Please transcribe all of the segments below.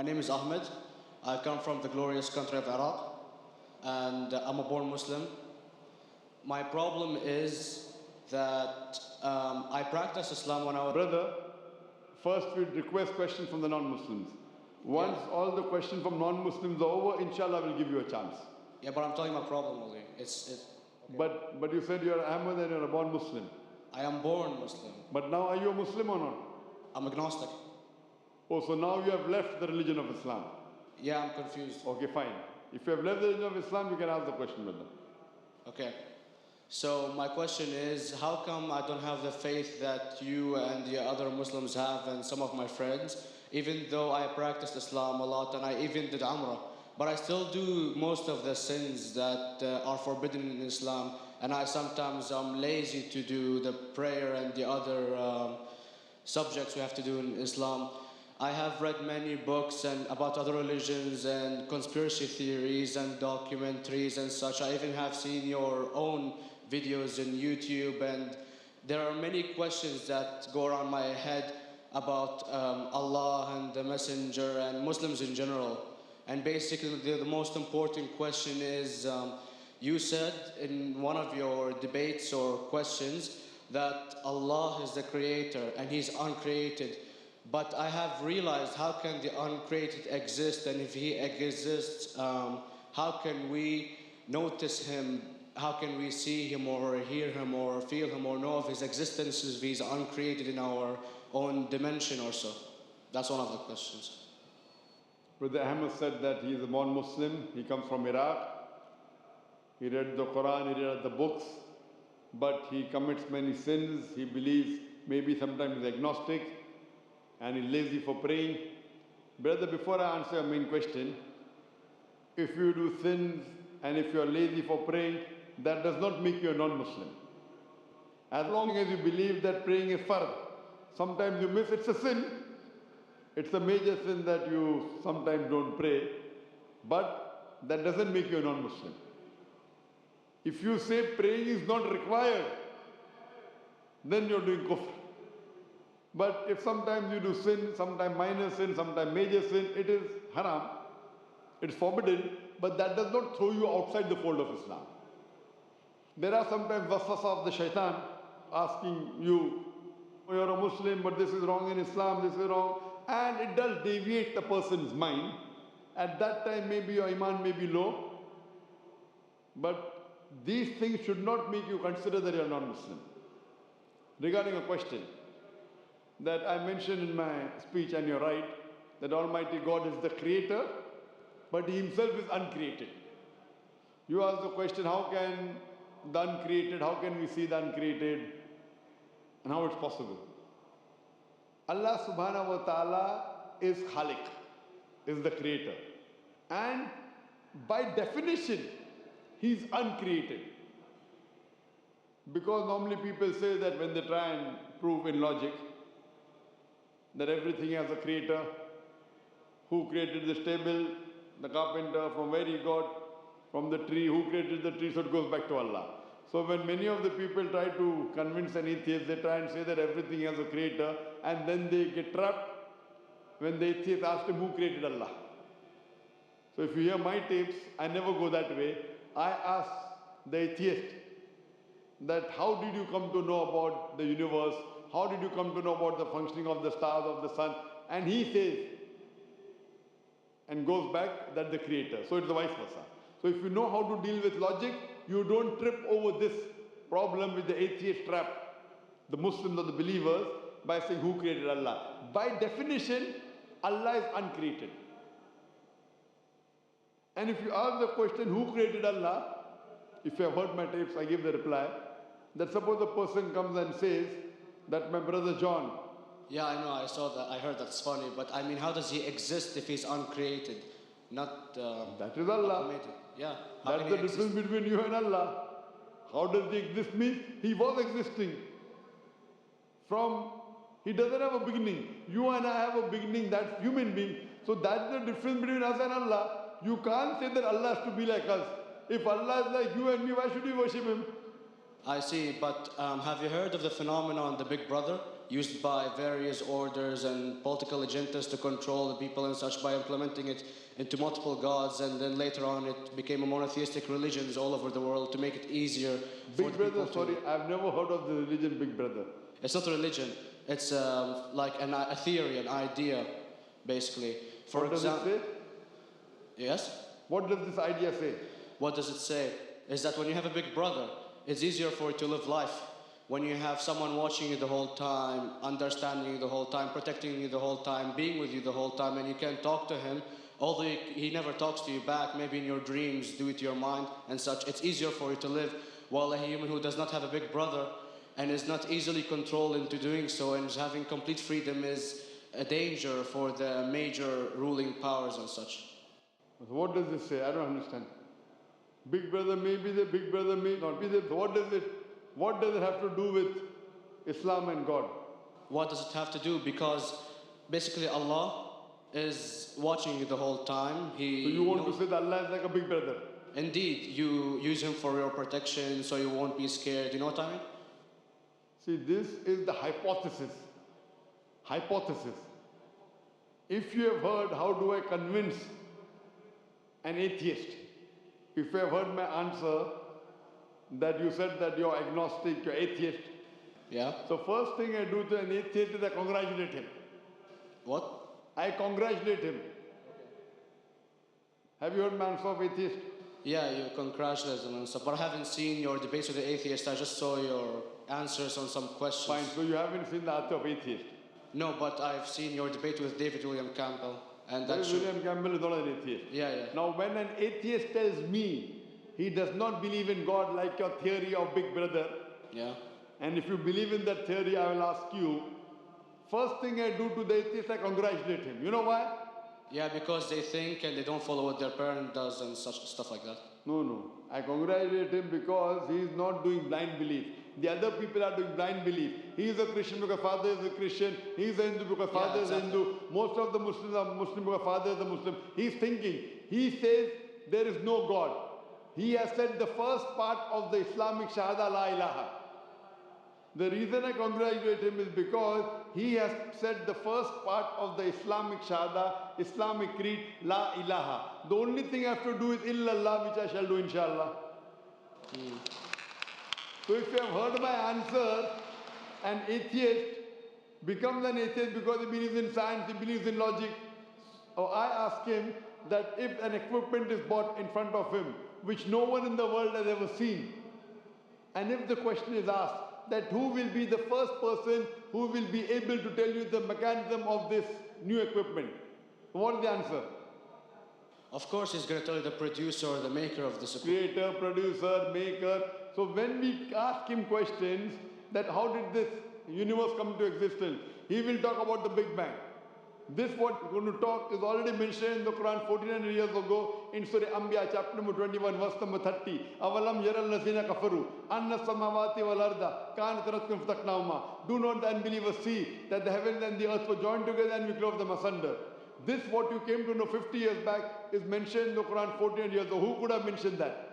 My name is Ahmed. I come from the glorious country of Iraq, and I'm a born Muslim. My problem is that I practiced Islam when I was... Brother, first we'd request questions from the non-Muslims. Once all the questions from non-Muslims are over, inshallah we'll give you a chance. Yeah, but I'm telling my problem only. Okay. But you said you're Ahmed and you're a born Muslim. I am born Muslim. But now are you a Muslim or not? I'm agnostic. Oh, so now you have left the religion of Islam. Yeah, I'm confused. Okay, fine. If you have left the religion of Islam, you can ask the question, brother. Okay. So my question is, how come I don't have the faith that you and the other Muslims have and some of my friends, even though I practiced Islam a lot and I even did Umrah, but I still do most of the sins that are forbidden in Islam, and I sometimes am lazy to do the prayer and the other subjects we have to do in Islam. I have read many books and about other religions and conspiracy theories and documentaries and such. I even have seen your own videos in YouTube, and there are many questions that go around my head about Allah and the Messenger and Muslims in general. And basically the most important question is, you said in one of your debates or questions that Allah is the creator and He's uncreated. But I have realized, how can the uncreated exist? And if He exists, how can we notice Him? How can we see Him or hear Him or feel Him or know of His existence if He's uncreated in our own dimension or so? That's one of the questions. Brother Ahmed said that he is a born Muslim. He comes from Iraq. He read the Quran, he read the books, but he commits many sins. He believes maybe sometimes he's agnostic and he's lazy for praying. Brother, before I answer your main question, if you do sins and if you are lazy for praying, that does not make you a non-Muslim. As long as you believe that praying is fard, sometimes you miss, it's a sin. It's a major sin that you sometimes don't pray, but that doesn't make you a non-Muslim. If you say praying is not required, then you're doing kufr. But if sometimes you do sin, sometimes minor sin, sometimes major sin, it is haram, it's forbidden, but that does not throw you outside the fold of Islam. There are sometimes waswasa of the shaitan asking you, oh, you're a Muslim, but this is wrong in Islam, this is wrong, and it does deviate the person's mind. At that time, maybe your iman may be low, but these things should not make you consider that you are non-Muslim. Regarding a question that I mentioned in my speech, and you're right, that Almighty God is the creator, but He Himself is uncreated. You ask the question, how can the uncreated, how can we see the uncreated, and how it's possible? Allah subhanahu wa ta'ala is Khaliq, is the creator. And by definition, He's uncreated. Because normally people say that when they try and prove in logic that everything has a creator, who created this table, the carpenter, from where he got, from the tree, who created the tree, so it goes back to Allah. So when many of the people try to convince an atheist, they try and say that everything has a creator, and then they get trapped when the atheist asks him who created Allah. So if you hear my tapes, I never go that way. I ask the atheist that how did you come to know about the universe? How did you come to know about the functioning of the stars, of the sun? And he says, and goes back, that the creator. So it's the vice versa. So if you know how to deal with logic, you don't trip over this problem with the atheist trap, the Muslims or the believers, by saying who created Allah. By definition, Allah is uncreated. And if you ask the question, who created Allah? If you have heard my tapes, I give the reply, that suppose a person comes and says that my brother John. Yeah, I know, I saw that, I heard that's funny, but I mean, how does he exist if he's uncreated? Not that is Allah. automated. Yeah. That's the difference between you and Allah. How does he exist? Means he was existing. He doesn't have a beginning. You and I have a beginning, that's human being. So that's the difference between us and Allah. You can't say that Allah has to be like us. If Allah is like you and me, why should we worship Him? I see, but have you heard of the phenomenon, the Big Brother, used by various orders and political agendas to control the people and such by implementing it into multiple gods, and then later on it became a monotheistic religions all over the world to make it easier for Big the Brother, people to... sorry, I've never heard of the religion Big Brother. It's not a religion. It's like a theory, an idea, basically. For What does it say? Yes? What does this idea say? What does it say? Is that when you have a big brother, it's easier for you to live life. When you have someone watching you the whole time, understanding you the whole time, protecting you the whole time, being with you the whole time, and you can't talk to him, although he never talks to you back, maybe in your dreams, due to your mind and such, it's easier for you to live. While a human who does not have a big brother and is not easily controlled into doing so and is having complete freedom is a danger for the major ruling powers and such. So what does this say? I don't understand. Big Brother may be there, Big Brother may not be there. What does it have to do with Islam and God? What does it have to do? Because basically Allah is watching you the whole time. So you want to say that Allah is like a big brother? Indeed, you use him for your protection so you won't be scared. You know what I mean? See, this is the hypothesis. Hypothesis. If you have heard, how do I convince an atheist? If you have heard my answer, that you said that you're agnostic, you're atheist. Yeah. So first thing I do to an atheist is I congratulate him. What? I congratulate him. Have you heard my answer of atheist? Yeah, you congratulate them and stuff. But I haven't seen your debates with the atheist. I just saw your answers on some questions. Fine, so you haven't seen the answer of atheist. No, but I've seen your debate with David William Campbell. And that's William Campbell is not an atheist. Yeah, yeah. Now when an atheist tells me he does not believe in God like your theory of Big Brother, yeah. And if you believe in that theory, I will ask you, first thing I do to the atheist, I congratulate him. You know why? Yeah, because they think and they don't follow what their parent does and such stuff like that. No. I congratulate him because he is not doing blind belief. The other people are doing blind belief. He is a Christian because father is a Christian. He is a Hindu because father is a Hindu. Most of the Muslims are Muslim because father is a Muslim. He is thinking. He says there is no God. He has said the first part of the Islamic Shahada, La ilaha. The reason I congratulate him is because he has said the first part of the Islamic Shahada, Islamic Creed, La ilaha. The only thing I have to do is illallah, which I shall do inshallah. So if you have heard my answer, an atheist becomes an atheist because he believes in science, he believes in logic. Or I ask him that if an equipment is bought in front of him, which no one in the world has ever seen, and if the question is asked, that who will be the first person who will be able to tell you the mechanism of this new equipment? What is the answer? Of course, he's going to tell you the producer or the maker of this equipment. Creator, producer, maker. So when we ask him questions that how did this universe come into existence, he will talk about the Big Bang. This what we're going to talk is already mentioned in the Quran 1400 years ago in Surah Anbiya chapter number 21 verse number 30. Avalam yaral lazina kafaru anna samawati wal arda kanat ratkum fataknahuma. Do not the unbelievers see that the heavens and the earth were joined together and we clove them asunder. This what you came to know 50 years back is mentioned in the Quran 1400 years ago. Who could have mentioned that?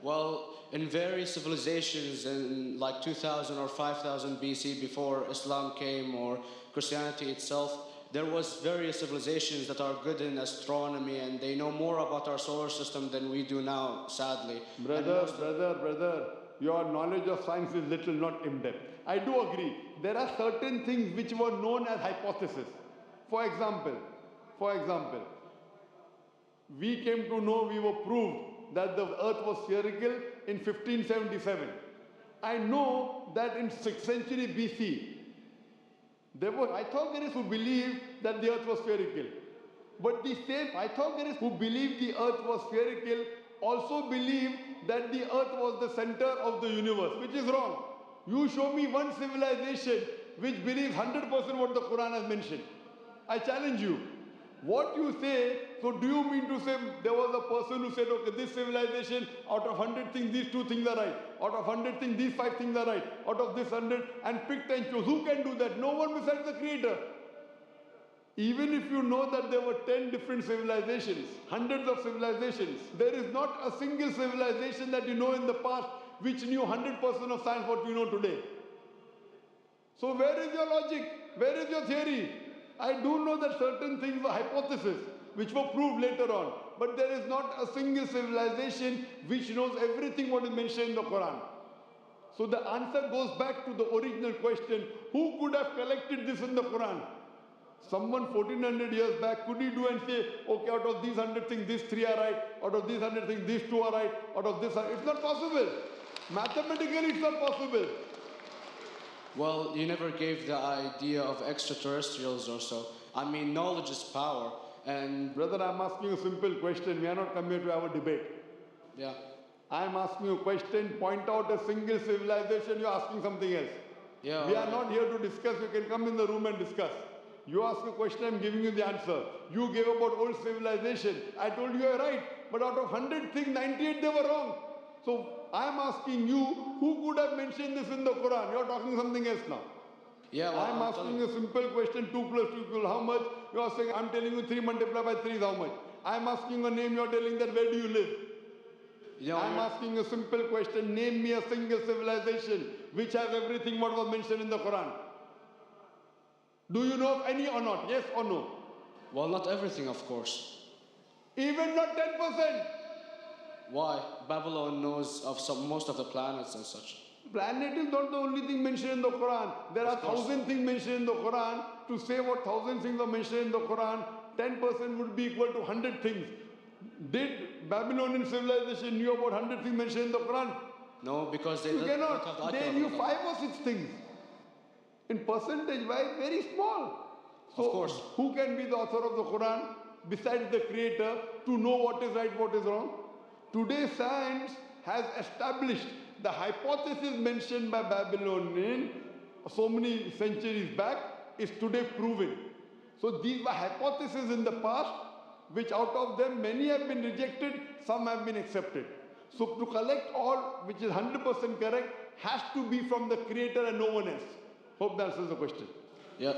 Well, in various civilizations in like 2000 or 5000 BC before Islam came or Christianity itself, there was various civilizations that are good in astronomy and they know more about our solar system than we do now, sadly. Brother, your knowledge of science is little, not in-depth. I do agree. There are certain things which were known as hypotheses. For example, we came to know, we were proved that the earth was spherical in 1577. I know that in 6th century BC, there were Pythagoreans who believed that the earth was spherical. But the same Pythagoreans who believed the earth was spherical also believed that the earth was the center of the universe, which is wrong. You show me one civilization which believes 100% what the Quran has mentioned. I challenge you. What you say, so do you mean to say there was a person who said, okay, this civilization, out of 100 things, these 2 things are right. Out of 100 things, these 5 things are right. Out of this 100, and picked and chose. Who can do that? No one besides the Creator. Even if you know that there were 10 different civilizations, hundreds of civilizations, there is not a single civilization that you know in the past which knew 100% of science what we know today. So where is your logic? Where is your theory? I do know that certain things were hypotheses which were proved later on. But there is not a single civilization which knows everything what is mentioned in the Quran. So the answer goes back to the original question, who could have collected this in the Quran? Someone 1400 years back, could he do and say, okay, out of these 100 things, these 3 are right, out of these 100 things, these 2 are right, out of this, it's not possible. Mathematically, it's not possible. Well, you never gave the idea of extraterrestrials or so. I mean, knowledge is power, and... Brother, I'm asking a simple question. We are not come here to have a debate. Yeah. I'm asking you a question. Point out a single civilization. You're asking something else. Yeah. We are not here to discuss. You can come in the room and discuss. You ask a question, I'm giving you the answer. You gave about old civilization. I told you you're right. But out of 100 things, 98 they were wrong. So I'm asking you, who could have mentioned this in the Quran? You're talking something else now. Yeah, well, I'm asking you a simple question, 2 plus 2 equal how much? You are saying, I'm telling you 3 multiplied by 3 is how much? I'm asking a name, you're telling that where do you live? Yeah, I'm asking a simple question, name me a single civilization which has everything what was mentioned in the Quran. Do you know of any or not? Yes or no? Well, not everything, of course. Even not 10%. Why? Babylon knows of most of the planets and such. Planet is not the only thing mentioned in the Quran. There are 1,000 things mentioned in the Quran. To say what 1,000 things are mentioned in the Quran, 10% would be equal to 100 things. Did Babylonian civilization knew about 100 things mentioned in the Quran? No, because they You don't cannot. have the They knew 5 or 6 things. In percentage wise, very small. So, of course. Who can be the author of the Quran besides the creator to know what is right, what is wrong? Today science has established the hypothesis mentioned by Babylonian so many centuries back is today proven. So these were hypotheses in the past, which out of them many have been rejected, some have been accepted. So to collect all which is 100% correct has to be from the creator and no one else. Hope that answers the question. Yeah.